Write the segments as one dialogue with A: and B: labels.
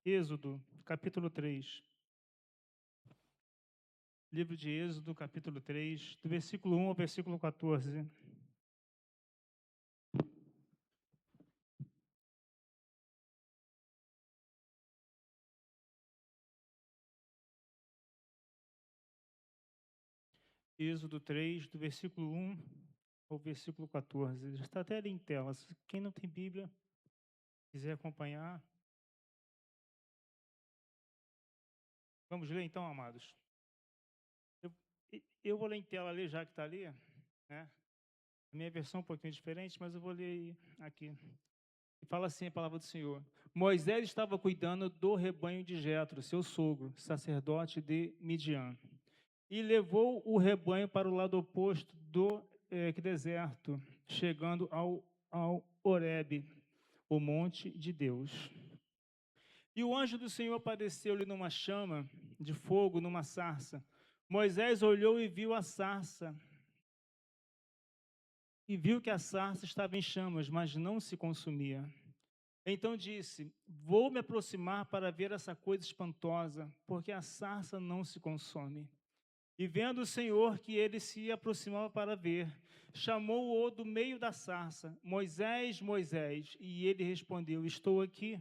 A: Êxodo, capítulo 3. Livro de Êxodo, capítulo 3, do versículo 1 ao versículo 14. Êxodo 3, do versículo 1 ao versículo 14. Já está até ali em tela. Quem não tem Bíblia, quiser acompanhar. Vamos ler então, amados. Eu, eu vou ler em tela ali, já que está ali, né? A minha versão é um pouquinho diferente, mas eu vou ler aqui. E fala assim a palavra do Senhor. Moisés estava cuidando do rebanho de Jetro, seu sogro, sacerdote de Midian, e levou o rebanho para o lado oposto do deserto, chegando ao Horebe, o monte de Deus. E o anjo do Senhor apareceu-lhe numa chama de fogo, numa sarça. Moisés olhou e viu a sarça, e viu que a sarça estava em chamas, mas não se consumia. Então disse: vou me aproximar para ver essa coisa espantosa, porque a sarça não se consome. E vendo o Senhor que ele se aproximava para ver, chamou-o do meio da sarça: Moisés, Moisés. E ele respondeu: estou aqui.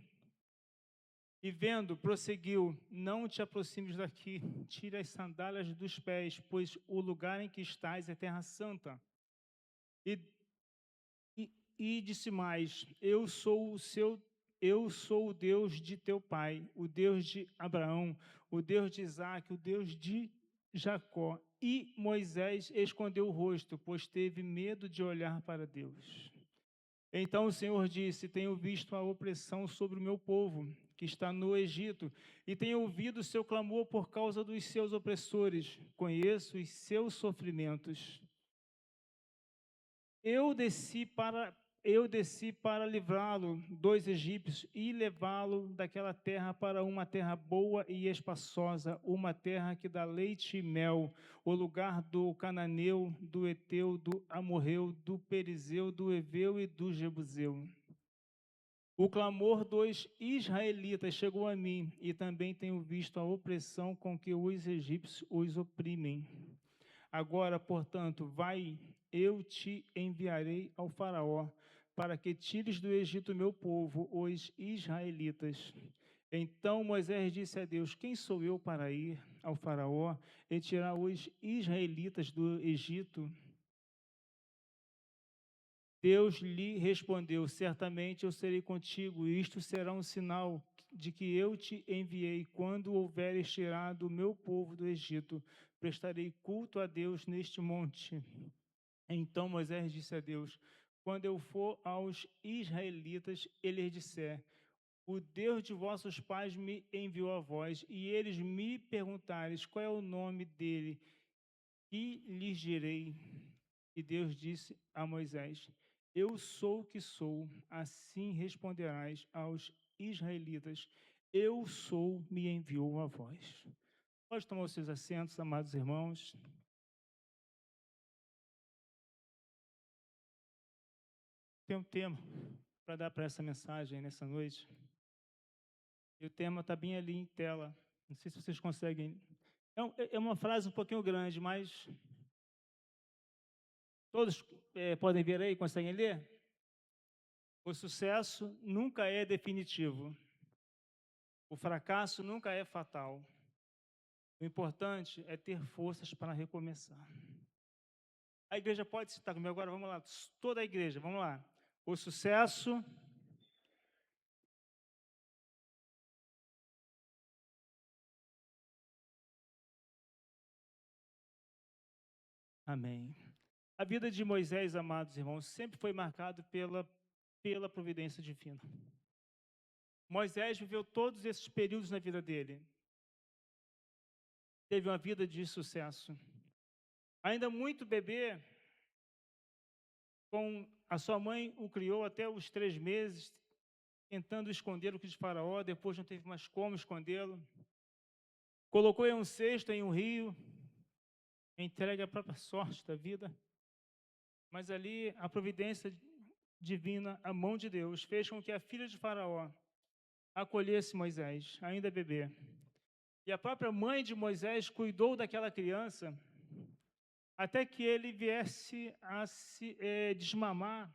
A: E vendo, prosseguiu: não te aproximes daqui, tira as sandálias dos pés, pois o lugar em que estás é terra santa. E, e disse mais: eu sou o Deus de teu pai, o Deus de Abraão, o Deus de Isaque, o Deus de Jacó. E Moisés escondeu o rosto, pois teve medo de olhar para Deus. Então o Senhor disse: tenho visto a opressão sobre o meu povo, que está no Egito, e tenho ouvido o seu clamor por causa dos seus opressores. Conheço os seus sofrimentos. Eu desci para livrá-lo dos egípcios e levá-lo daquela terra para uma terra boa e espaçosa, uma terra que dá leite e mel, o lugar do cananeu, do heteu, do amorreu, do perizeu, do heveu e do jebuseu. O clamor dos israelitas chegou a mim, e também tenho visto a opressão com que os egípcios os oprimem. Agora, portanto, vai, eu te enviarei ao Faraó, para que tires do Egito meu povo, os israelitas. Então Moisés disse a Deus: quem sou eu para ir ao Faraó e tirar os israelitas do Egito? Deus lhe respondeu: certamente eu serei contigo, e isto será um sinal de que eu te enviei. Quando houveres tirado o meu povo do Egito, prestarei culto a Deus neste monte. Então Moisés disse a Deus: quando eu for aos israelitas, eles disser: o Deus de vossos pais me enviou a vós, e eles me perguntares qual é o nome dele, e lhes direi. E Deus disse a Moisés: eu sou o que sou. Assim responderás aos israelitas: eu sou, me enviou a vós. Pode tomar os seus assentos, amados irmãos. Tem um tema para dar para essa mensagem nessa noite. E o tema está bem ali em tela. Não sei se vocês conseguem. É uma frase um pouquinho grande, mas todos podem ver aí, conseguem ler? O sucesso nunca é definitivo. O fracasso nunca é fatal. O importante é ter forças para recomeçar. A igreja pode citar comigo agora, vamos lá. Toda a igreja, vamos lá. O sucesso. Amém. A vida de Moisés, amados irmãos, sempre foi marcada pela providência divina. Moisés viveu todos esses períodos na vida dele. Teve uma vida de sucesso. Ainda muito bebê, a sua mãe o criou até os 3 meses, tentando esconder o que de Faraó, depois não teve mais como escondê-lo. Colocou em um cesto, em um rio, entregue à própria sorte da vida. Mas ali, a providência divina, a mão de Deus, fez com que a filha de Faraó acolhesse Moisés, ainda bebê. E a própria mãe de Moisés cuidou daquela criança até que ele viesse a se desmamar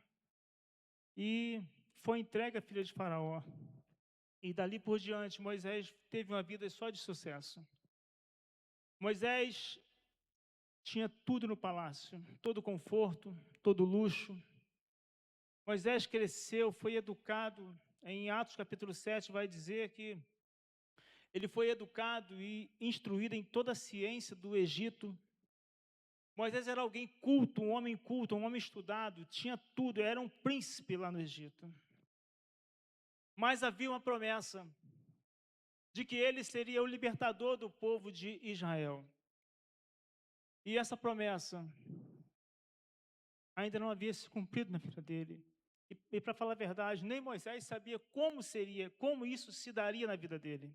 A: e foi entregue à filha de Faraó. E dali por diante, Moisés teve uma vida só de sucesso. Moisés tinha tudo no palácio, todo conforto, todo luxo. Moisés cresceu, foi educado. Em Atos capítulo 7 vai dizer que ele foi educado e instruído em toda a ciência do Egito. Moisés era alguém culto, um homem estudado, tinha tudo, era um príncipe lá no Egito. Mas havia uma promessa de que ele seria o libertador do povo de Israel. E essa promessa ainda não havia se cumprido na vida dele. E para falar a verdade, nem Moisés sabia como seria, como isso se daria na vida dele.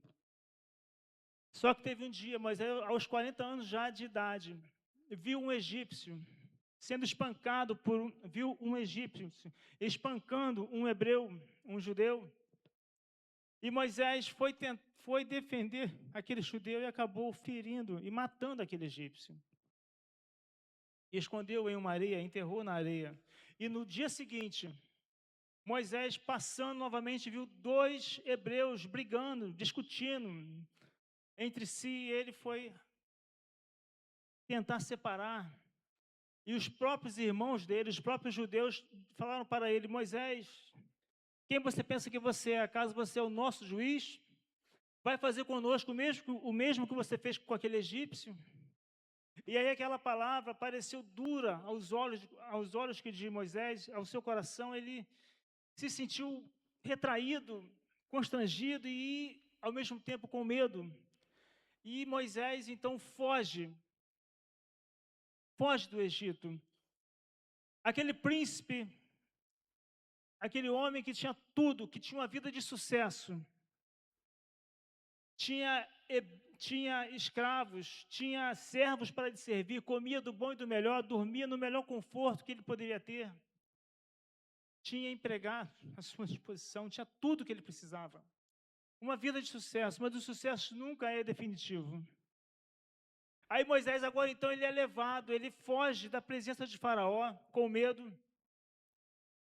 A: Só que teve um dia, Moisés, aos 40 anos já de idade, viu um egípcio sendo espancado viu um egípcio espancando um hebreu, um judeu. E Moisés foi defender aquele judeu e acabou ferindo e matando aquele egípcio. E escondeu em uma areia, enterrou na areia. E no dia seguinte, Moisés, passando novamente, viu dois hebreus brigando, discutindo entre si, e ele foi tentar separar. E os próprios irmãos dele, os próprios judeus, falaram para ele: Moisés, quem você pensa que você é? Acaso você é o nosso juiz? Vai fazer conosco o mesmo que você fez com aquele egípcio? E aí aquela palavra pareceu dura aos olhos de Moisés, ao seu coração. Ele se sentiu retraído, constrangido e, ao mesmo tempo, com medo. E Moisés, então, foge do Egito. Aquele príncipe, aquele homem que tinha tudo, que tinha uma vida de sucesso, tinha escravos, tinha servos para lhe servir, comia do bom e do melhor, dormia no melhor conforto que ele poderia ter, tinha empregado à sua disposição, tinha tudo que ele precisava. Uma vida de sucesso, mas o sucesso nunca é definitivo. Aí Moisés agora então ele é levado, ele foge da presença de Faraó com medo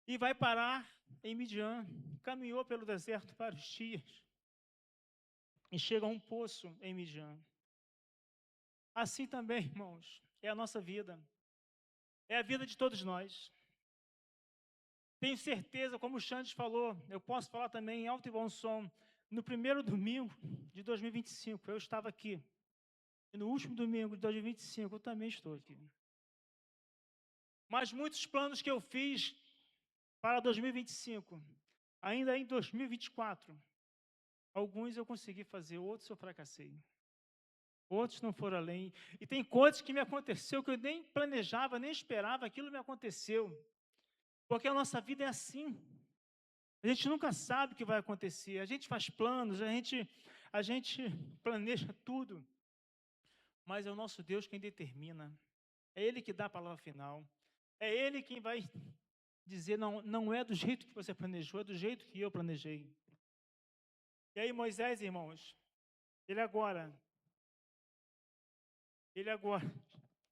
A: e vai parar em Midian. Caminhou pelo deserto vários dias e chega a um poço em Midian. Assim também, irmãos, é a nossa vida. É a vida de todos nós. Tenho certeza, como o Xandes falou, eu posso falar também em alto e bom som, no primeiro domingo de 2025, eu estava aqui. E no último domingo de 2025, eu também estou aqui. Mas muitos planos que eu fiz para 2025, ainda em 2024, alguns eu consegui fazer, outros eu fracassei. Outros não foram além. E tem coisas que me aconteceu que eu nem planejava, nem esperava, aquilo me aconteceu. Porque a nossa vida é assim. A gente nunca sabe o que vai acontecer. A gente faz planos, a gente planeja tudo. Mas é o nosso Deus quem determina. É Ele que dá a palavra final. É Ele quem vai dizer, não é do jeito que você planejou, é do jeito que eu planejei. E aí Moisés, irmãos, ele agora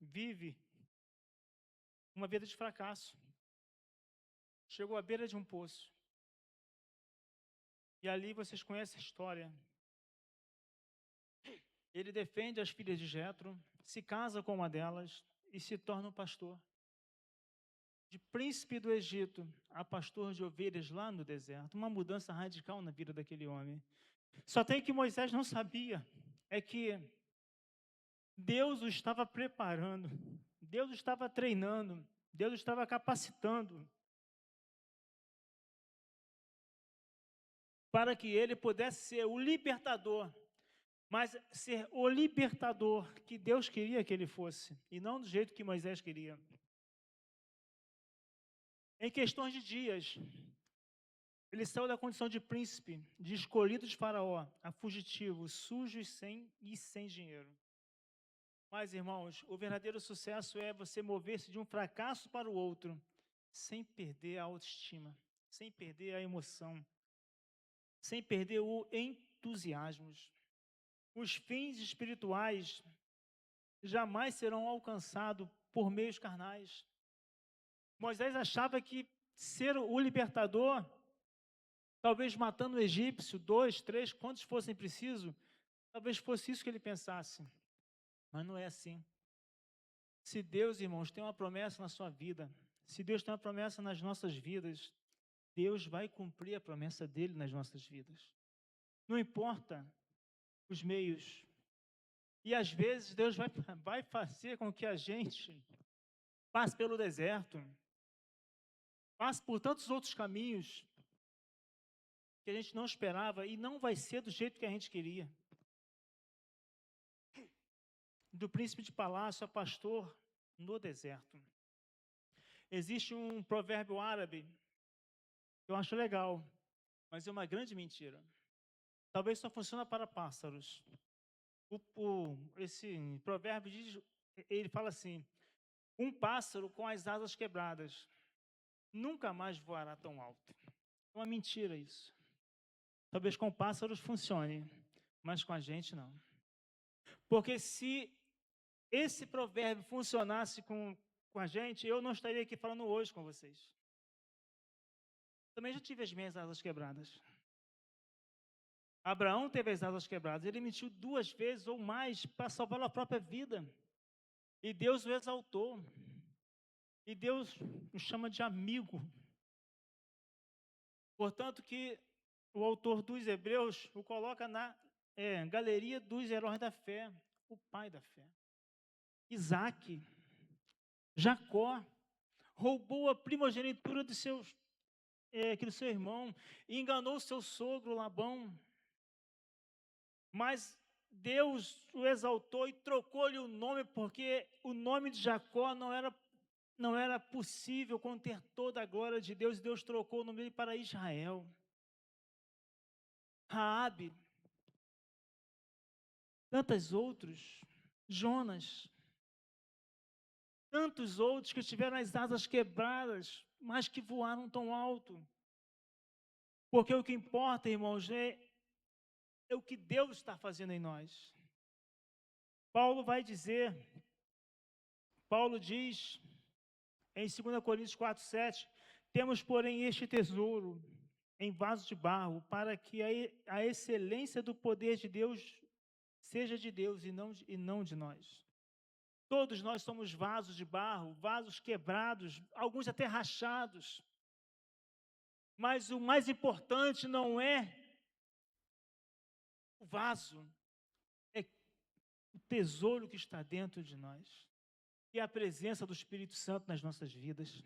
A: vive uma vida de fracasso. Chegou à beira de um poço. E ali vocês conhecem a história. Ele defende as filhas de Jetro, se casa com uma delas e se torna um pastor. De príncipe do Egito a pastor de ovelhas lá no deserto. Uma mudança radical na vida daquele homem. Só tem que Moisés não sabia, é que Deus o estava preparando, Deus o estava treinando, Deus o estava capacitando para que ele pudesse ser o libertador, mas ser o libertador que Deus queria que ele fosse, e não do jeito que Moisés queria. Em questões de dias, ele saiu da condição de príncipe, de escolhido de Faraó, a fugitivo, sujo e sem dinheiro. Mas, irmãos, o verdadeiro sucesso é você mover-se de um fracasso para o outro, sem perder a autoestima, sem perder a emoção. sem perder o entusiasmo. Os fins espirituais jamais serão alcançados por meios carnais. Moisés achava que ser o libertador, talvez matando o egípcio, 2, 3, quantos fossem precisos, talvez fosse isso que ele pensasse. Mas não é assim. Se Deus, irmãos, tem uma promessa na sua vida, se Deus tem uma promessa nas nossas vidas, Deus vai cumprir a promessa dele nas nossas vidas. Não importa os meios. E às vezes Deus vai fazer com que a gente passe pelo deserto, passe por tantos outros caminhos que a gente não esperava e não vai ser do jeito que a gente queria. Do príncipe de palácio a pastor no deserto. Existe um provérbio árabe que eu acho legal, mas é uma grande mentira. Talvez só funcione para pássaros. Esse provérbio diz, ele fala assim: um pássaro com as asas quebradas nunca mais voará tão alto. É uma mentira isso. Talvez com pássaros funcione, mas com a gente não. Porque se esse provérbio funcionasse com a gente, eu não estaria aqui falando hoje com vocês. Também já tive as minhas asas quebradas. Abraão teve as asas quebradas. Ele mentiu 2 vezes ou mais para salvar a própria vida. E Deus o exaltou. E Deus o chama de amigo. Portanto que o autor dos Hebreus o coloca na galeria dos heróis da fé, o pai da fé. Isaac, Jacó, roubou a primogenitura do seu irmão e enganou seu sogro Labão. Mas Deus o exaltou e trocou-lhe o nome, porque o nome de Jacó não era possível conter toda a glória de Deus, e Deus trocou o nome dele para Israel. Raabe, tantos outros, Jonas, tantos outros que tiveram as asas quebradas, mas que voaram tão alto. Porque o que importa, irmãos, é o que Deus está fazendo em nós. Paulo diz em 2 Coríntios 4:7, temos, porém, este tesouro em vaso de barro, para que a excelência do poder de Deus seja de Deus e não de nós. Todos nós somos vasos de barro, vasos quebrados, alguns até rachados. Mas o mais importante não é o vaso, é o tesouro que está dentro de nós. E a presença do Espírito Santo nas nossas vidas.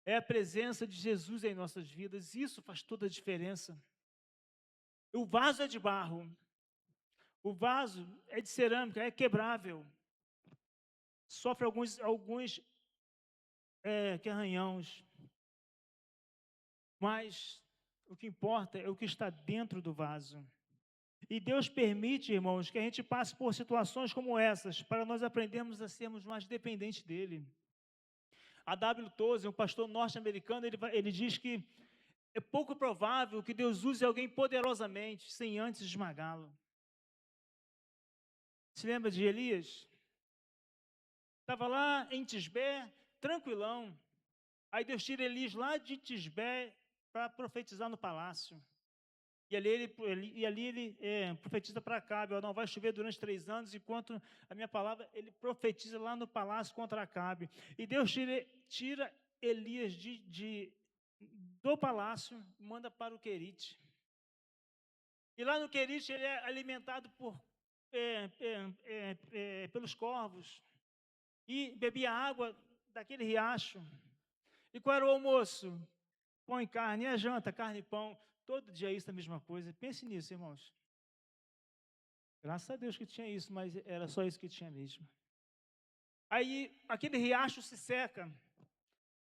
A: É a presença de Jesus em nossas vidas. Isso faz toda a diferença. O vaso é de barro. O vaso é de cerâmica, é quebrável. Sofre alguns arranhões. Mas o que importa é o que está dentro do vaso. E Deus permite, irmãos, que a gente passe por situações como essas, para nós aprendermos a sermos mais dependentes dEle. A W. Tozer, um pastor norte-americano, ele diz que é pouco provável que Deus use alguém poderosamente, sem antes esmagá-lo. Se lembra de Elias? Estava lá em Tisbé, tranquilão. Aí Deus tira Elias lá de Tisbé para profetizar no palácio. E ali ele profetiza para Acabe, não vai chover durante 3 anos, enquanto a minha palavra, ele profetiza lá no palácio contra Acabe. E Deus tira Elias do palácio e manda para o Querite. E lá no Querite ele é alimentado pelos corvos e bebia água daquele riacho. E qual era o almoço? Pão e carne. E a janta? Carne e pão. Todo dia isso é a mesma coisa. Pense nisso, irmãos. Graças a Deus que tinha isso, mas era só isso que tinha mesmo. Aí, aquele riacho se seca.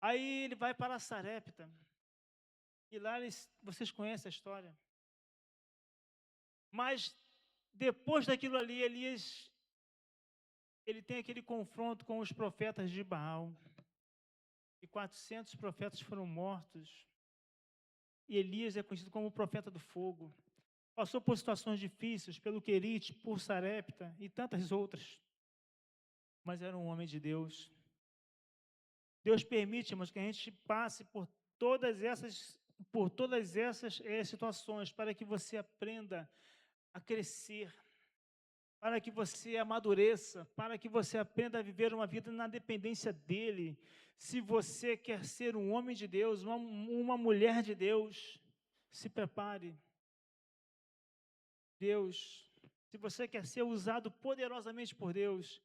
A: Aí ele vai para Sarepta. E lá vocês conhecem a história. Mas, depois daquilo ali, Elias, ele tem aquele confronto com os profetas de Baal. E 400 profetas foram mortos. Elias é conhecido como o profeta do fogo. Passou por situações difíceis, pelo Querite, por Sarepta e tantas outras. Mas era um homem de Deus. Deus permite, irmãos, que a gente passe por todas essas situações, para que você aprenda a crescer, para que você amadureça, para que você aprenda a viver uma vida na dependência dEle. Se você quer ser um homem de Deus, uma mulher de Deus, se prepare. Deus, se você quer ser usado poderosamente por Deus,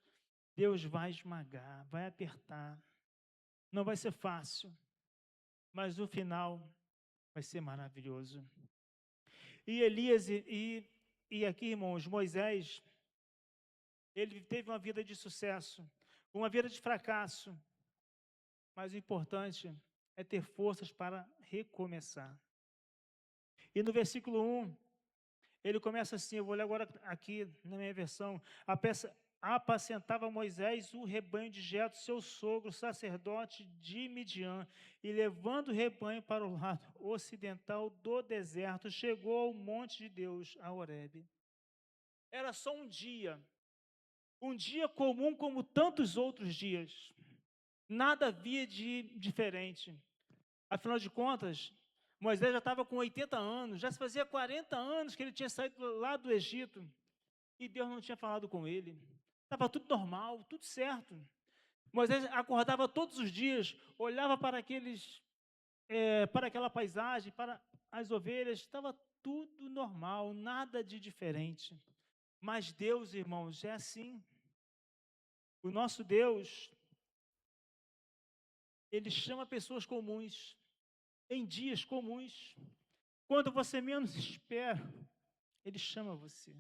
A: Deus vai esmagar, vai apertar. Não vai ser fácil, mas o final vai ser maravilhoso. E Elias, e aqui, irmãos, Moisés, ele teve uma vida de sucesso, uma vida de fracasso, mas o importante é ter forças para recomeçar. E no versículo 1, ele começa assim, eu vou ler agora aqui na minha versão, apacentava Moisés o rebanho de Jetro, seu sogro, sacerdote de Midian, e levando o rebanho para o lado ocidental do deserto, chegou ao monte de Deus, a Horebe. Era só um dia comum como tantos outros dias, nada havia de diferente. Afinal de contas, Moisés já estava com 80 anos, já se fazia 40 anos que ele tinha saído lá do Egito, e Deus não tinha falado com ele. Estava tudo normal, tudo certo. Moisés acordava todos os dias, olhava para para aquela paisagem, para as ovelhas, estava tudo normal, nada de diferente. Mas Deus, irmãos, é assim. O nosso Deus, Ele chama pessoas comuns, em dias comuns. Quando você menos espera, Ele chama você.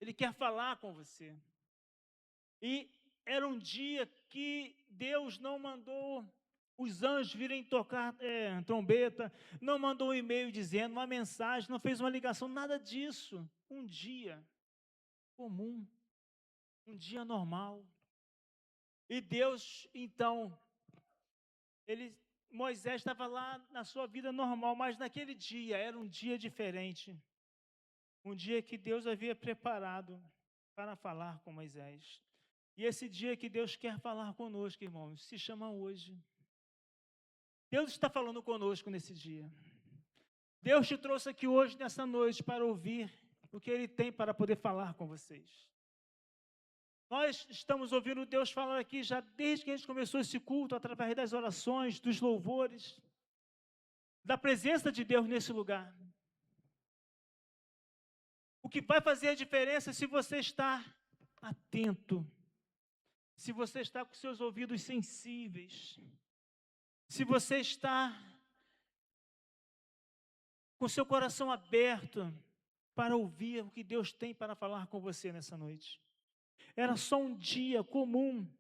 A: Ele quer falar com você. E era um dia que Deus não mandou os anjos virem tocar trombeta, não mandou um e-mail dizendo, uma mensagem, não fez uma ligação, nada disso. Um dia comum, um dia normal. E Deus, então, Moisés estava lá na sua vida normal, mas naquele dia era um dia diferente. Um dia que Deus havia preparado para falar com Moisés. E esse dia que Deus quer falar conosco, irmãos, se chama hoje. Deus está falando conosco nesse dia. Deus te trouxe aqui hoje, nessa noite, para ouvir o que Ele tem para poder falar com vocês. Nós estamos ouvindo Deus falar aqui já desde que a gente começou esse culto, através das orações, dos louvores, da presença de Deus nesse lugar. O que vai fazer a diferença é se você está atento, se você está com seus ouvidos sensíveis, se você está com seu coração aberto para ouvir o que Deus tem para falar com você nessa noite. Era só um dia comum,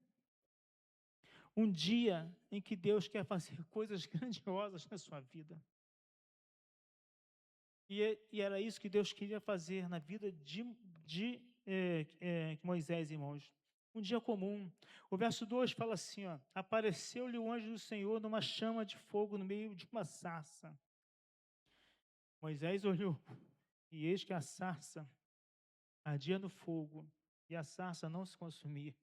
A: um dia em que Deus quer fazer coisas grandiosas na sua vida. E era isso que Deus queria fazer na vida de Moisés, irmãos. Um dia comum. O verso 2 fala assim, ó, apareceu-lhe o anjo do Senhor numa chama de fogo no meio de uma sarça. Moisés olhou, e eis que a sarça ardia no fogo, e a sarça não se consumia.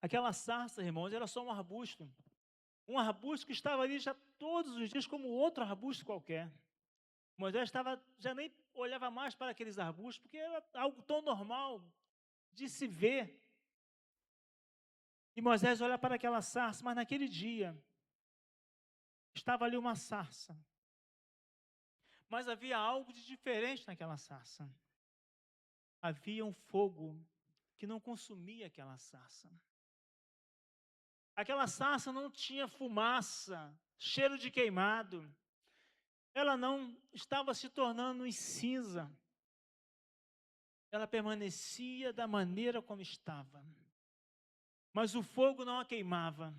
A: Aquela sarça, irmãos, era só um arbusto. Um arbusto que estava ali já todos os dias como outro arbusto qualquer. Moisés já nem olhava mais para aqueles arbustos, porque era algo tão normal de se ver. E Moisés olha para aquela sarça, mas naquele dia, estava ali uma sarça. Mas havia algo de diferente naquela sarça. Havia um fogo que não consumia aquela sarça. Aquela sarça não tinha fumaça, cheiro de queimado. Ela não estava se tornando em cinza. Ela permanecia da maneira como estava. Mas o fogo não a queimava.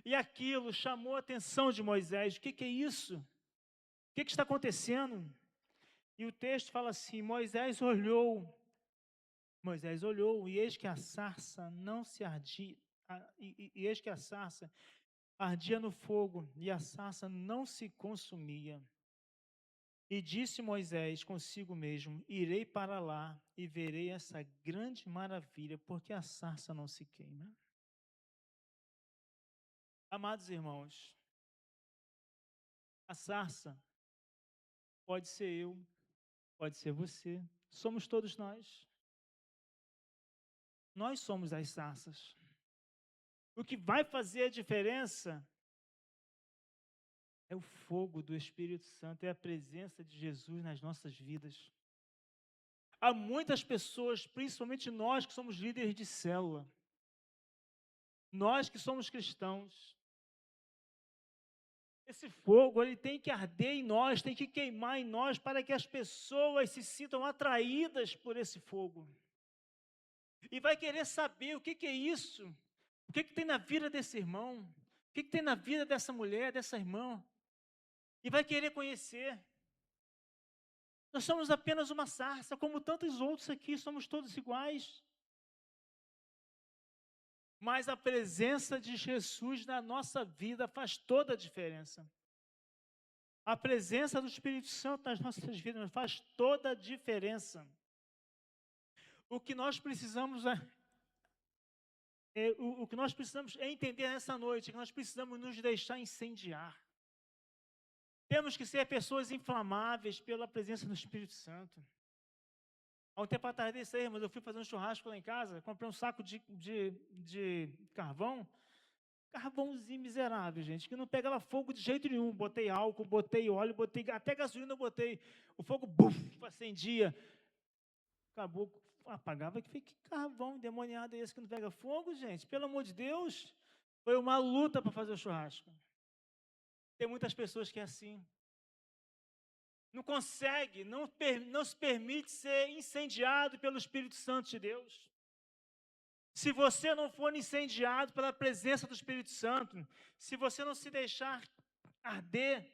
A: E aquilo chamou a atenção de Moisés. O que é isso? O que está acontecendo? E o texto fala assim, Moisés olhou, Moisés olhou, e eis que a sarça não se ardia, e eis que a sarça ardia no fogo, e a sarça não se consumia. E disse Moisés consigo mesmo: Irei para lá e verei essa grande maravilha, porque a sarça não se queima. Amados irmãos, a sarça pode ser eu, pode ser você, somos todos nós. Nós somos as sarças. O que vai fazer a diferença é o fogo do Espírito Santo, é a presença de Jesus nas nossas vidas. Há muitas pessoas, principalmente nós que somos líderes de célula, nós que somos cristãos, esse fogo ele tem que arder em nós, tem que queimar em nós para que as pessoas se sintam atraídas por esse fogo. E vai querer saber o que é isso, o que tem na vida desse irmão, o que tem na vida dessa mulher, dessa irmã, e vai querer conhecer. Nós somos apenas uma sarça, como tantos outros aqui, somos todos iguais. Mas a presença de Jesus na nossa vida faz toda a diferença. A presença do Espírito Santo nas nossas vidas faz toda a diferença. O que nós precisamos o que nós precisamos é entender nessa noite, que nós precisamos nos deixar incendiar. Temos que ser pessoas inflamáveis pela presença do Espírito Santo. Há um tempo atrás desse aí, irmãos, eu fui fazer um churrasco lá em casa, comprei um saco de carvão, carvãozinho miserável, gente, que não pegava fogo de jeito nenhum. Botei álcool, botei óleo, botei até gasolina, eu botei. O fogo, buf, acendia. Acabou, apagava. Que carvão endemoniado é esse que não pega fogo, gente? Pelo amor de Deus. Foi uma luta para fazer o churrasco. Tem muitas pessoas que é assim. Não consegue, não se permite ser incendiado pelo Espírito Santo de Deus. Se você não for incendiado pela presença do Espírito Santo, se você não se deixar arder,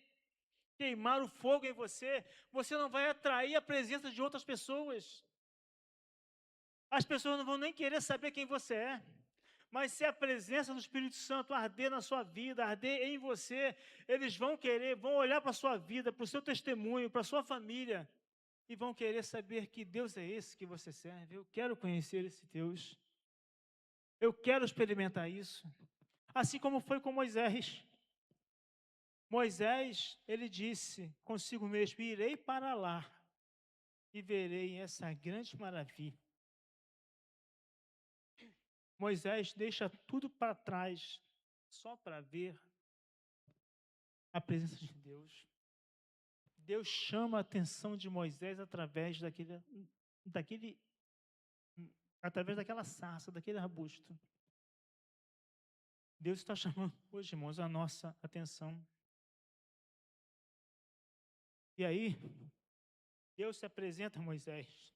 A: queimar o fogo em você, você não vai atrair a presença de outras pessoas. As pessoas não vão nem querer saber quem você é. Mas se a presença do Espírito Santo arder na sua vida, arder em você, eles vão querer, vão olhar para a sua vida, para o seu testemunho, para a sua família, e vão querer saber que Deus é esse que você serve. Eu quero conhecer esse Deus. Eu quero experimentar isso. Assim como foi com Moisés. Moisés, ele disse consigo mesmo: irei para lá e verei essa grande maravilha. Moisés deixa tudo para trás só para ver a presença de Deus. Deus chama a atenção de Moisés através através daquela sarça, daquele arbusto. Deus está chamando hoje, irmãos, a nossa atenção. E aí, Deus se apresenta a Moisés.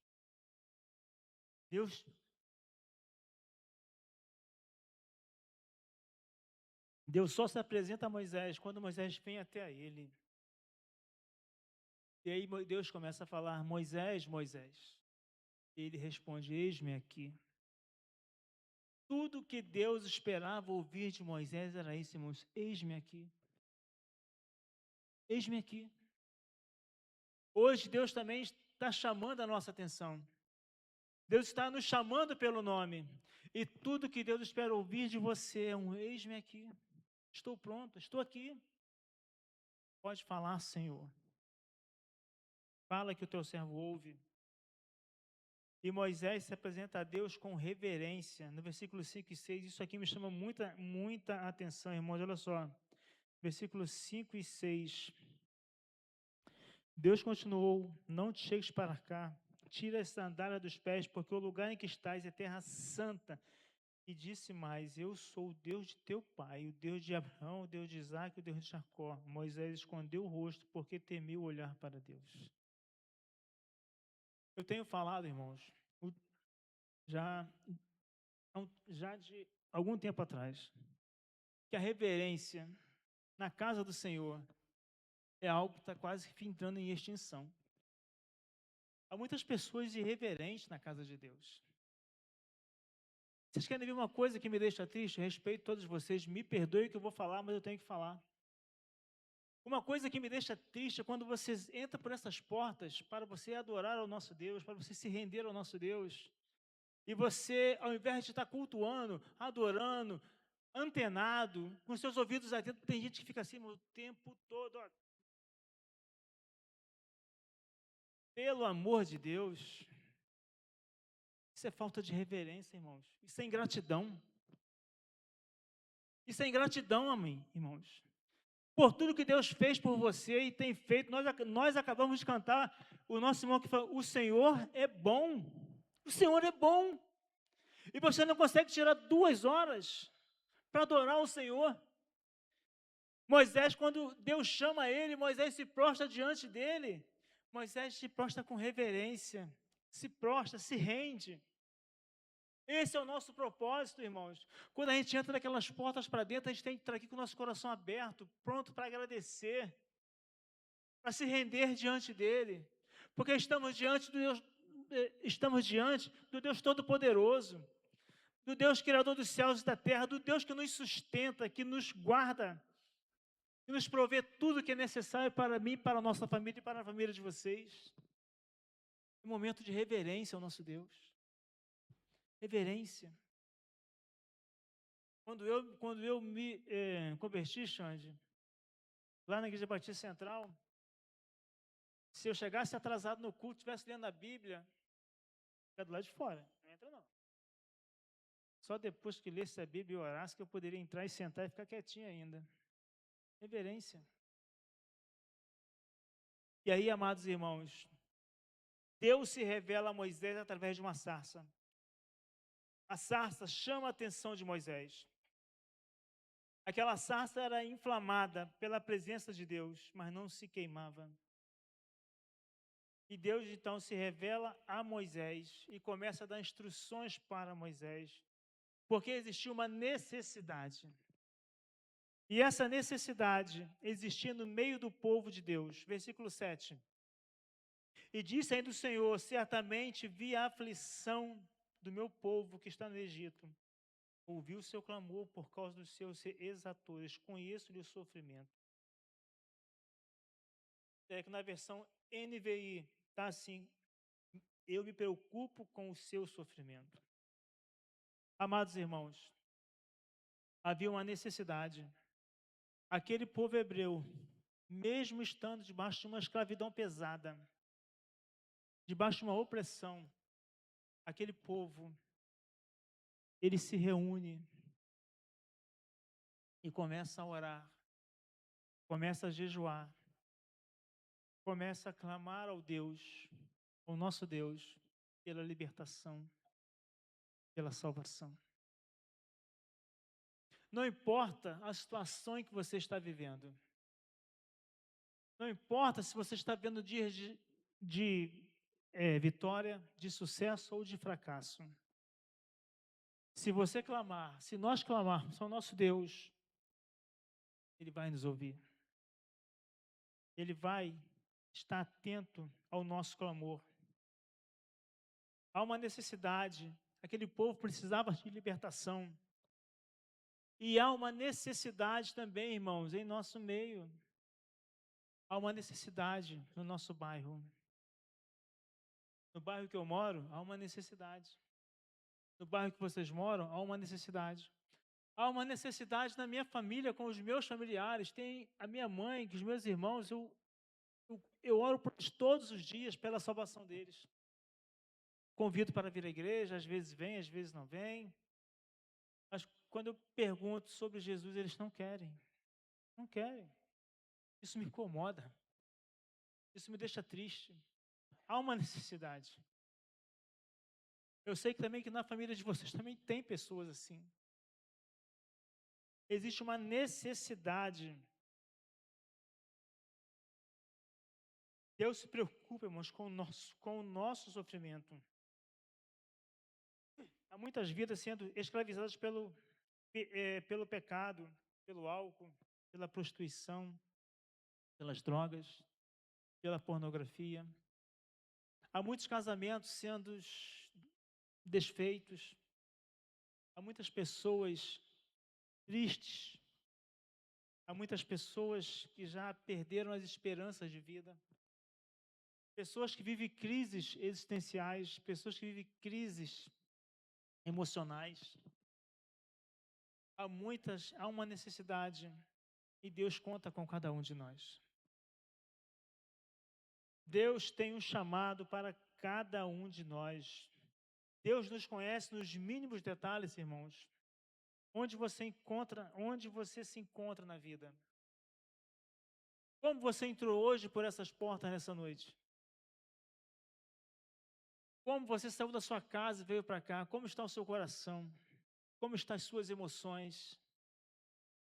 A: Deus só se apresenta a Moisés quando Moisés vem até ele. E aí Deus começa a falar: Moisés, Moisés. E ele responde: eis-me aqui. Tudo que Deus esperava ouvir de Moisés era isso, irmãos: eis-me aqui. Eis-me aqui. Hoje Deus também está chamando a nossa atenção. Deus está nos chamando pelo nome. E tudo que Deus espera ouvir de você é um: eis-me aqui. Estou pronto, estou aqui. Pode falar, Senhor. Fala que o teu servo ouve. E Moisés se apresenta a Deus com reverência. No versículo 5 e 6, isso aqui me chama muita atenção, irmãos. Olha só. Versículos 5 e 6. Deus continuou: não te chegues para cá, tira a sandália dos pés, porque o lugar em que estás é terra santa. E disse mais: eu sou o Deus de teu pai, o Deus de Abraão, o Deus de Isaque, o Deus de Jacó. Moisés escondeu o rosto, porque temeu olhar para Deus. Eu tenho falado, irmãos, já de algum tempo atrás, que a reverência na casa do Senhor é algo que está quase entrando em extinção. Há muitas pessoas irreverentes na casa de Deus. Vocês querem ver uma coisa que me deixa triste? Respeito todos vocês, me perdoe o que eu vou falar, mas eu tenho que falar. Uma coisa que me deixa triste é quando você entra por essas portas para você adorar ao nosso Deus, para você se render ao nosso Deus, e você, ao invés de estar cultuando, adorando, antenado, com seus ouvidos atentos, tem gente que fica assim o tempo todo. Ó. Pelo amor de Deus, isso é falta de reverência, irmãos. Isso é ingratidão. Isso é ingratidão, amém, irmãos. Por tudo que Deus fez por você e tem feito, nós acabamos de cantar o nosso irmão que fala, o Senhor é bom. O Senhor é bom. E você não consegue tirar 2 horas para adorar o Senhor. Moisés, quando Deus chama ele, Moisés se prostra diante dele. Moisés se prostra com reverência, se prostra, se rende. Esse é o nosso propósito, irmãos. Quando a gente entra naquelas portas para dentro, a gente tem que estar aqui com o nosso coração aberto, pronto para agradecer, para se render diante dele. Porque estamos diante do Deus Todo-Poderoso, do Deus Criador dos céus e da terra, do Deus que nos sustenta, que nos guarda, que nos provê tudo que é necessário para mim, para a nossa família e para a família de vocês. Um momento de reverência ao nosso Deus. Reverência. Quando eu me converti, Xande, lá na Igreja Batista Central, se eu chegasse atrasado no culto, estivesse lendo a Bíblia, fica do lado de fora, não entra não. Só depois que lesse a Bíblia e orasse que eu poderia entrar e sentar e ficar quietinho ainda. Reverência. E aí, amados irmãos, Deus se revela a Moisés através de uma sarça. A sarça chama a atenção de Moisés. Aquela sarça era inflamada pela presença de Deus, mas não se queimava. E Deus então se revela a Moisés e começa a dar instruções para Moisés, porque existia uma necessidade. E essa necessidade existia no meio do povo de Deus. Versículo 7. E disse ainda o Senhor, certamente vi a aflição do meu povo que está no Egito. Ouvi o seu clamor por causa dos seus exatores, conheço-lhe o sofrimento. É que na versão NVI está assim, eu me preocupo com o seu sofrimento. Amados irmãos, havia uma necessidade. Aquele povo hebreu, mesmo estando debaixo de uma escravidão pesada, debaixo de uma opressão, aquele povo, ele se reúne e começa a orar, começa a jejuar, começa a clamar ao Deus, ao nosso Deus, pela libertação, pela salvação. Não importa a situação em que você está vivendo, não importa se você está vivendo dias de vitória, de sucesso ou de fracasso. Se você clamar, se nós clamarmos ao nosso Deus, Ele vai nos ouvir. Ele vai estar atento ao nosso clamor. Há uma necessidade, aquele povo precisava de libertação. E há uma necessidade também, irmãos, em nosso meio. Há uma necessidade no nosso bairro. No bairro que eu moro, há uma necessidade. No bairro que vocês moram, há uma necessidade. Há uma necessidade na minha família, com os meus familiares. Tem a minha mãe, os meus irmãos, eu oro por eles todos os dias pela salvação deles. Convido para vir à igreja, às vezes vem, às vezes não vem. Mas quando eu pergunto sobre Jesus, eles não querem. Não querem. Isso me incomoda. Isso me deixa triste. Há uma necessidade. Eu sei que também que na família de vocês também tem pessoas assim. Existe uma necessidade. Deus se preocupa, irmãos, com o nosso sofrimento. Há muitas vidas sendo escravizadas pelo pecado, pelo álcool, pela prostituição, pelas drogas, pela pornografia. Há muitos casamentos sendo desfeitos. Há muitas pessoas tristes, há muitas pessoas que já perderam as esperanças de vida, pessoas que vivem crises existenciais, pessoas que vivem crises emocionais. Há uma necessidade e Deus conta com cada um de nós. Deus tem um chamado para cada um de nós. Deus nos conhece nos mínimos detalhes, irmãos. Onde você se encontra na vida? Como você entrou hoje por essas portas nessa noite? Como você saiu da sua casa e veio para cá? Como está o seu coração? Como estão as suas emoções?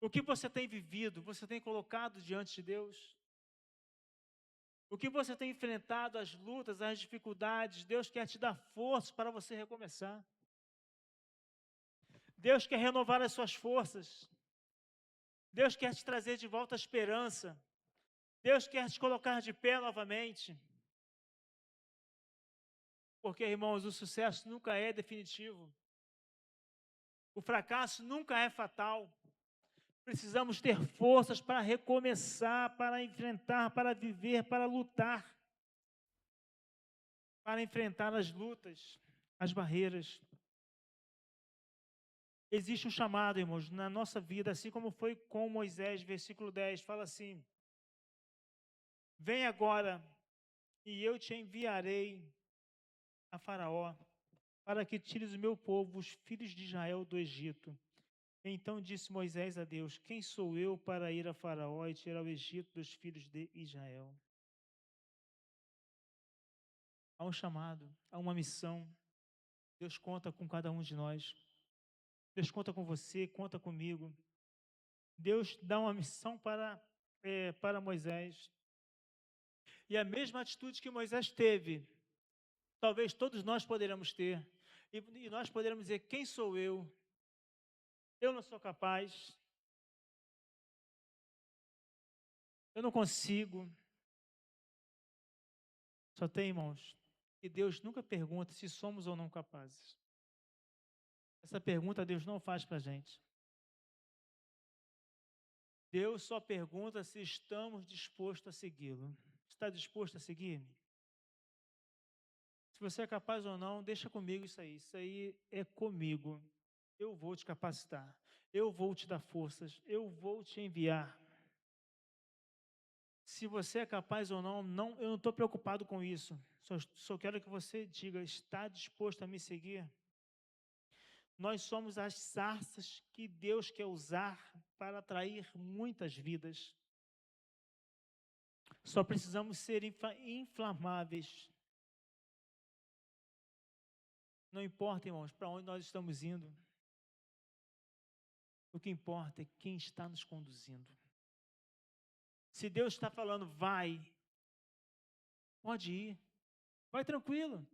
A: O que você tem vivido? Você tem colocado diante de Deus? O que você tem enfrentado, as lutas, as dificuldades? Deus quer te dar força para você recomeçar. Deus quer renovar as suas forças. Deus quer te trazer de volta a esperança. Deus quer te colocar de pé novamente. Porque, irmãos, o sucesso nunca é definitivo. O fracasso nunca é fatal. Precisamos ter forças para recomeçar, para enfrentar, para viver, para lutar. Para enfrentar as lutas, as barreiras. Existe um chamado, irmãos, na nossa vida, assim como foi com Moisés, versículo 10, fala assim: vem agora, e eu te enviarei a Faraó, para que tires o meu povo, os filhos de Israel, do Egito. Então disse Moisés a Deus: quem sou eu para ir a Faraó e tirar o Egito dos filhos de Israel? Há um chamado, há uma missão. Deus conta com cada um de nós. Deus conta com você, conta comigo. Deus dá uma missão para Moisés. E a mesma atitude que Moisés teve, talvez todos nós poderemos ter. E nós poderemos dizer: quem sou eu? Eu não sou capaz. Eu não consigo. Só tem, irmãos, que Deus nunca pergunta se somos ou não capazes. Essa pergunta Deus não faz para a gente. Deus só pergunta se estamos dispostos a segui-lo. Está disposto a seguir? Se você é capaz ou não, deixa comigo isso aí. Isso aí é comigo. Eu vou te capacitar. Eu vou te dar forças. Eu vou te enviar. Se você é capaz ou não, eu não estou preocupado com isso. Só quero que você diga: está disposto a me seguir? Nós somos as sarças que Deus quer usar para atrair muitas vidas. Só precisamos ser inflamáveis. Não importa, irmãos, para onde nós estamos indo. O que importa é quem está nos conduzindo. Se Deus está falando, vai, pode ir. Vai tranquilo.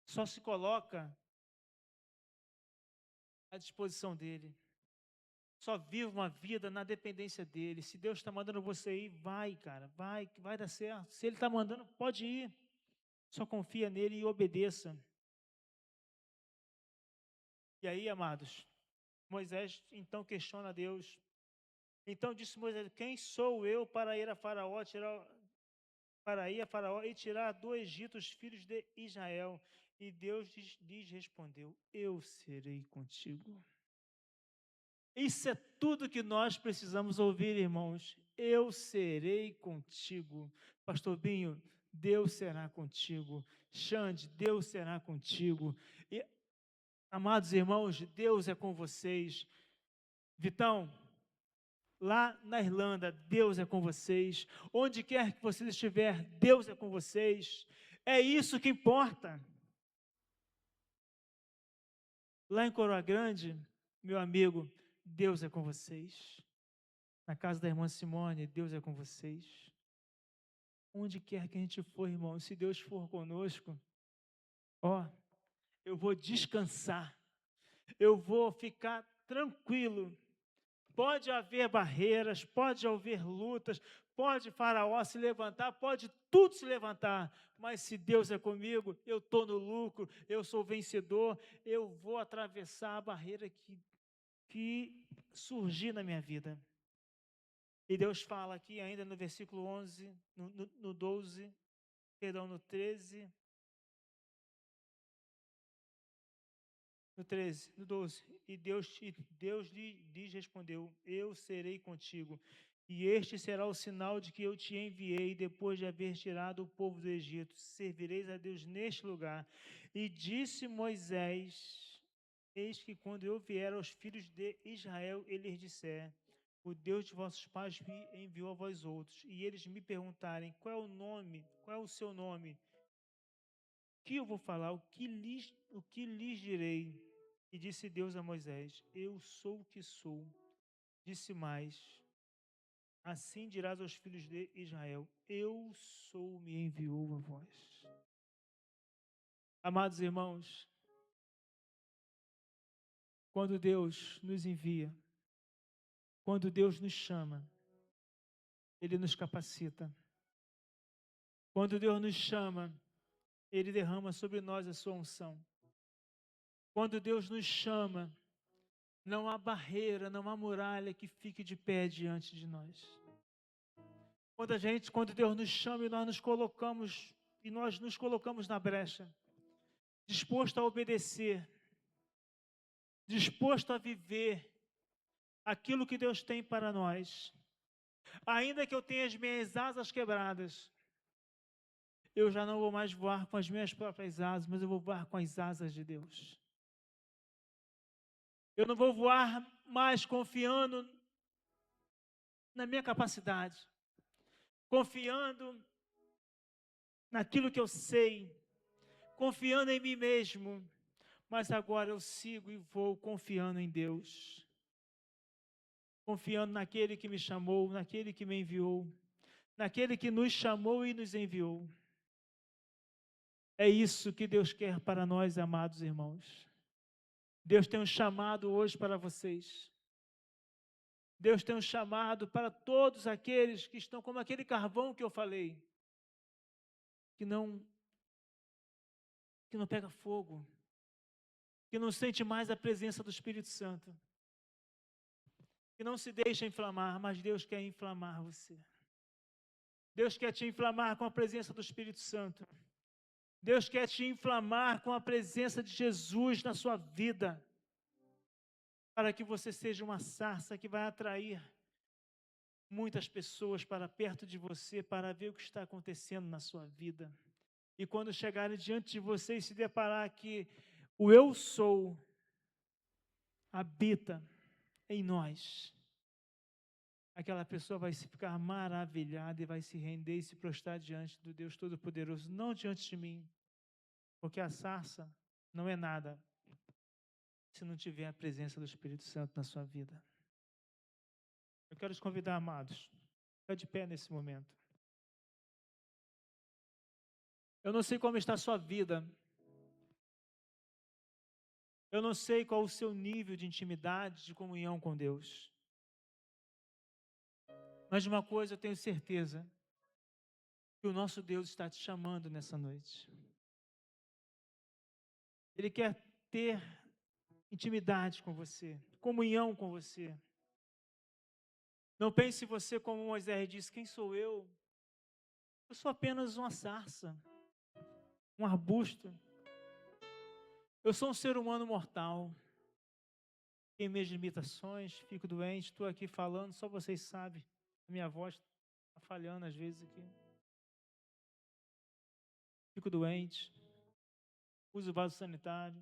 A: Só se coloca à disposição dEle. Só viva uma vida na dependência dEle. Se Deus está mandando você ir, vai, cara, vai, que vai dar certo. Se Ele está mandando, pode ir. Só confia nele e obedeça. E aí, amados, Moisés então questiona a Deus. Então disse Moisés: quem sou eu para ir a Faraó, e tirar do Egito os filhos de Israel? E Deus lhes respondeu: eu serei contigo. Isso é tudo que nós precisamos ouvir, irmãos. Eu serei contigo. Pastor Binho, Deus será contigo. Xande, Deus será contigo. E, amados irmãos, Deus é com vocês. Vitão, lá na Irlanda, Deus é com vocês. Onde quer que vocês estiverem, Deus é com vocês. É isso que importa. Lá em Coroa Grande, meu amigo, Deus é com vocês. Na casa da irmã Simone, Deus é com vocês. Onde quer que a gente for, irmão, se Deus for conosco, eu vou descansar. Eu vou ficar tranquilo, Pode haver barreiras, pode haver lutas, pode Faraó se levantar, pode tudo se levantar, mas se Deus é comigo, eu estou no lucro, eu sou vencedor, eu vou atravessar a barreira que surgir na minha vida. E Deus fala aqui ainda no versículo 11, no 12, perdão, no 13, no 13, no 12, e Deus lhes respondeu, eu serei contigo, e este será o sinal de que eu te enviei depois de haver tirado o povo do Egito, servireis a Deus neste lugar. E disse Moisés, eis que quando eu vier aos filhos de Israel, ele lhes disser, o Deus de vossos pais me enviou a vós outros, e eles me perguntarem, qual é o nome, qual é o seu nome? Que eu vou falar, o que lhes direi? E disse Deus a Moisés, eu sou o que sou. Disse mais, assim dirás aos filhos de Israel, eu sou, me enviou a vós. Amados irmãos, quando Deus nos envia, quando Deus nos chama, Ele nos capacita. Quando Deus nos chama, Ele derrama sobre nós a sua unção. Quando Deus nos chama, não há barreira, não há muralha que fique de pé diante de nós. Quando Deus nos chama e nós nos colocamos na brecha, disposto a obedecer, disposto a viver aquilo que Deus tem para nós, ainda que eu tenha as minhas asas quebradas, eu já não vou mais voar com as minhas próprias asas, mas eu vou voar com as asas de Deus. Eu não vou voar mais confiando na minha capacidade, confiando naquilo que eu sei, confiando em mim mesmo, mas agora eu sigo e vou confiando em Deus, confiando naquele que me chamou, naquele que me enviou, naquele que nos chamou e nos enviou. É isso que Deus quer para nós, amados irmãos. Deus tem um chamado hoje para vocês. Deus tem um chamado para todos aqueles que estão como aquele carvão que eu falei, que não pega fogo, que não sente mais a presença do Espírito Santo, que não se deixa inflamar, mas Deus quer inflamar você. Deus quer te inflamar com a presença do Espírito Santo. Deus quer te inflamar com a presença de Jesus na sua vida, para que você seja uma sarça que vai atrair muitas pessoas para perto de você, para ver o que está acontecendo na sua vida. E quando chegarem diante de você e se deparar que o eu sou habita em nós, aquela pessoa vai se ficar maravilhada e vai se render e se prostrar diante do Deus Todo-Poderoso, não diante de mim, porque a sarça não é nada se não tiver a presença do Espírito Santo na sua vida. Eu quero te convidar, amados, fica de pé nesse momento. Eu não sei como está a sua vida, eu não sei qual o seu nível de intimidade, de comunhão com Deus, mas de uma coisa eu tenho certeza, que o nosso Deus está te chamando nessa noite. Ele quer ter intimidade com você, comunhão com você. Não pense você como Moisés disse, quem sou eu? Eu sou apenas uma sarça, um arbusto. Eu sou um ser humano mortal. Tenho minhas limitações, fico doente, estou aqui falando, só vocês sabem. A minha voz está falhando às vezes aqui. Fico doente, uso vaso sanitário.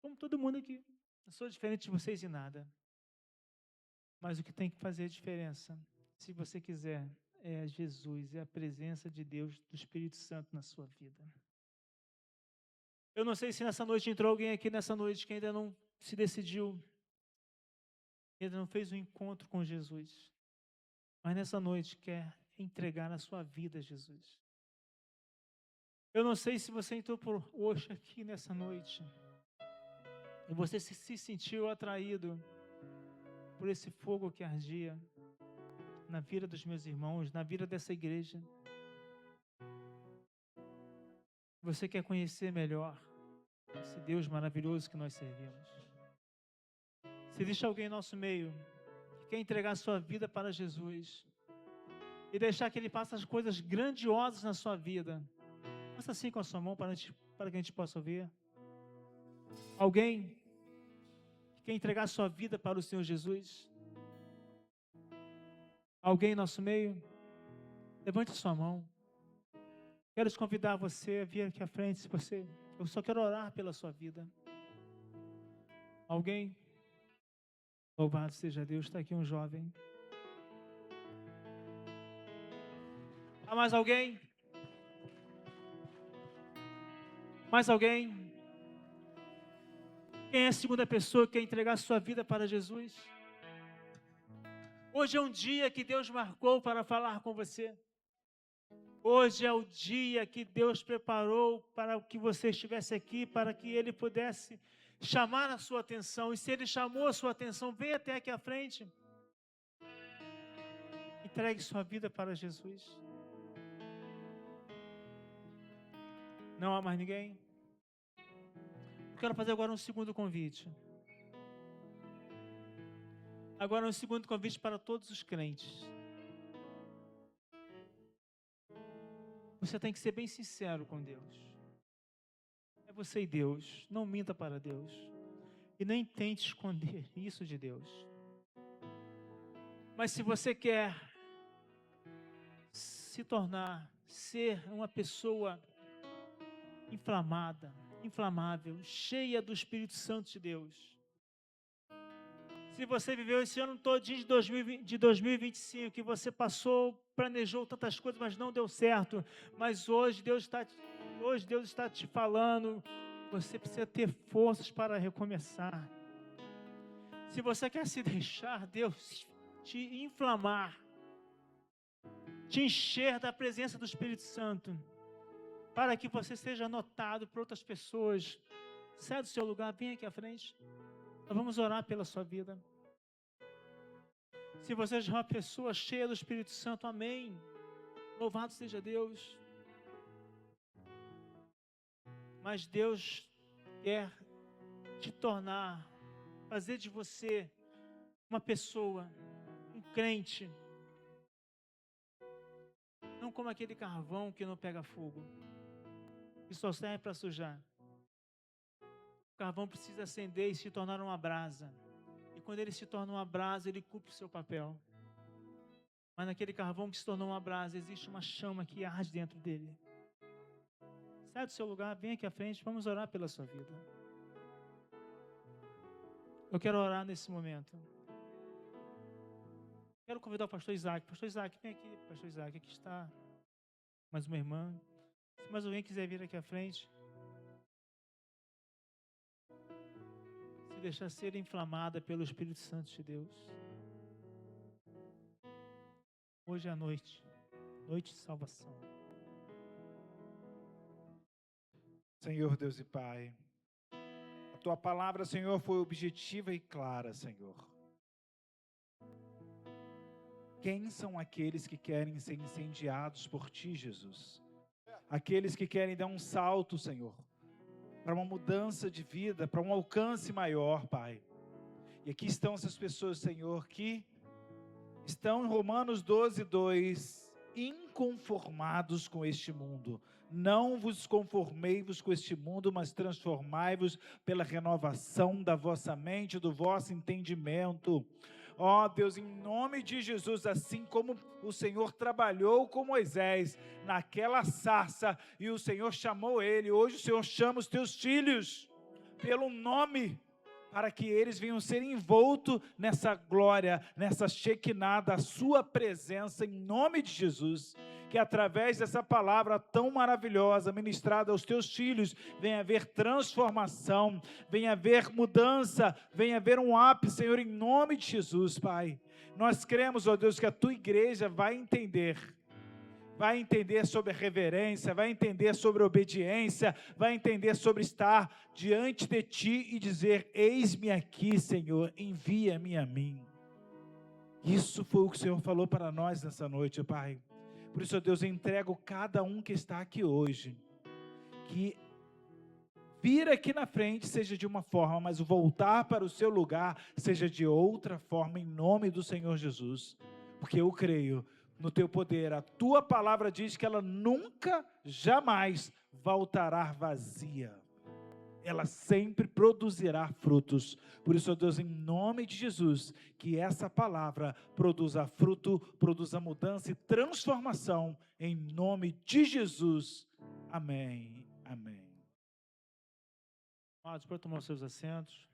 A: Como todo mundo aqui. Não sou diferente de vocês em nada. Mas o que tem que fazer diferença, se você quiser, é Jesus, é a presença de Deus, do Espírito Santo na sua vida. Eu não sei se nessa noite entrou alguém aqui nessa noite que ainda não se decidiu, ainda não fez um encontro com Jesus, mas nessa noite quer entregar a sua vida a Jesus. Eu não sei se você entrou por hoje aqui nessa noite e você se sentiu atraído, por esse fogo que ardia na vida dos meus irmãos, na vida dessa igreja. Você quer conhecer melhor esse Deus maravilhoso que nós servimos. Se existe alguém em nosso meio que quer entregar sua vida para Jesus e deixar que Ele faça as coisas grandiosas na sua vida, faça assim com a sua mão para que a gente possa ouvir. Alguém que quer entregar sua vida para o Senhor Jesus? Alguém em nosso meio? Levante sua mão. Quero te convidar você a vir aqui à frente, se você... Eu só quero orar pela sua vida. Alguém? Louvado seja Deus, está aqui um jovem. Há mais alguém? Mais alguém? Quem é a segunda pessoa que quer entregar sua vida para Jesus? Hoje é um dia que Deus marcou para falar com você. Hoje é o dia que Deus preparou para que você estivesse aqui, para que Ele pudesse chamar a sua atenção. E se Ele chamou a sua atenção, venha até aqui à frente. Entregue sua vida para Jesus. Não há mais ninguém? Eu quero fazer agora um segundo convite. Agora um segundo convite para todos os crentes. Você tem que ser bem sincero com Deus. É você e Deus. Não minta para Deus. E nem tente esconder isso de Deus. Mas se você quer se tornar, ser uma pessoa inflamável, cheia do Espírito Santo de Deus. Se você viveu esse ano todinho de 2025, que você passou, planejou tantas coisas, mas não deu certo, mas hoje Deus está te falando, você precisa ter forças para recomeçar. Se você quer se deixar Deus te inflamar, te encher da presença do Espírito Santo, para que você seja notado por outras pessoas, sai do seu lugar, vem aqui à frente. Nós vamos orar pela sua vida. Se você é uma pessoa cheia do Espírito Santo, amém. Louvado seja Deus. Mas Deus quer te tornar, fazer de você uma pessoa, um crente, não como aquele carvão que não pega fogo, que só serve para sujar. O carvão precisa acender e se tornar uma brasa. E quando ele se torna uma brasa, ele cumpre o seu papel. Mas naquele carvão que se tornou uma brasa, existe uma chama que arde dentro dele. Sai do seu lugar, vem aqui à frente, vamos orar pela sua vida. Eu quero orar nesse momento. Quero convidar o pastor Isaac. Pastor Isaac, vem aqui, pastor Isaac, aqui está mais uma irmã. Se mais alguém quiser vir aqui à frente, se deixar ser inflamada pelo Espírito Santo de Deus. Hoje é a noite de salvação.
B: Senhor Deus e Pai, a Tua palavra, Senhor, foi objetiva e clara, Senhor. Quem são aqueles que querem ser incendiados por Ti, Jesus? Aqueles que querem dar um salto, Senhor, para uma mudança de vida, para um alcance maior, Pai. E aqui estão essas pessoas, Senhor, que estão em Romanos 12:2, inconformados com este mundo. Não vos conformei-vos com este mundo, mas transformai-vos pela renovação da vossa mente, do vosso entendimento. Ó Deus, em nome de Jesus, assim como o Senhor trabalhou com Moisés naquela sarça, e o Senhor chamou ele, hoje o Senhor chama os teus filhos pelo nome, para que eles venham ser envoltos nessa glória, nessa Shekinah, da sua presença, em nome de Jesus. Que através dessa palavra tão maravilhosa, ministrada aos teus filhos, venha haver transformação, venha haver mudança, venha haver um ápice, Senhor, em nome de Jesus, Pai. Nós cremos, ó Deus, que a tua igreja vai entender sobre a reverência, vai entender sobre a obediência, vai entender sobre estar diante de Ti e dizer: eis-me aqui, Senhor, envia-me a mim. Isso foi o que o Senhor falou para nós nessa noite, Pai. Por isso, ó Deus, eu entrego cada um que está aqui hoje, que vir aqui na frente seja de uma forma, mas o voltar para o seu lugar seja de outra forma, em nome do Senhor Jesus. Porque eu creio no teu poder. A tua palavra diz que ela nunca, jamais voltará vazia. Ela sempre produzirá frutos. Por isso, ó Deus, em nome de Jesus, que essa palavra produza fruto, produza mudança e transformação, em nome de Jesus. Amém. Amém.
C: Amados, para tomar os seus assentos.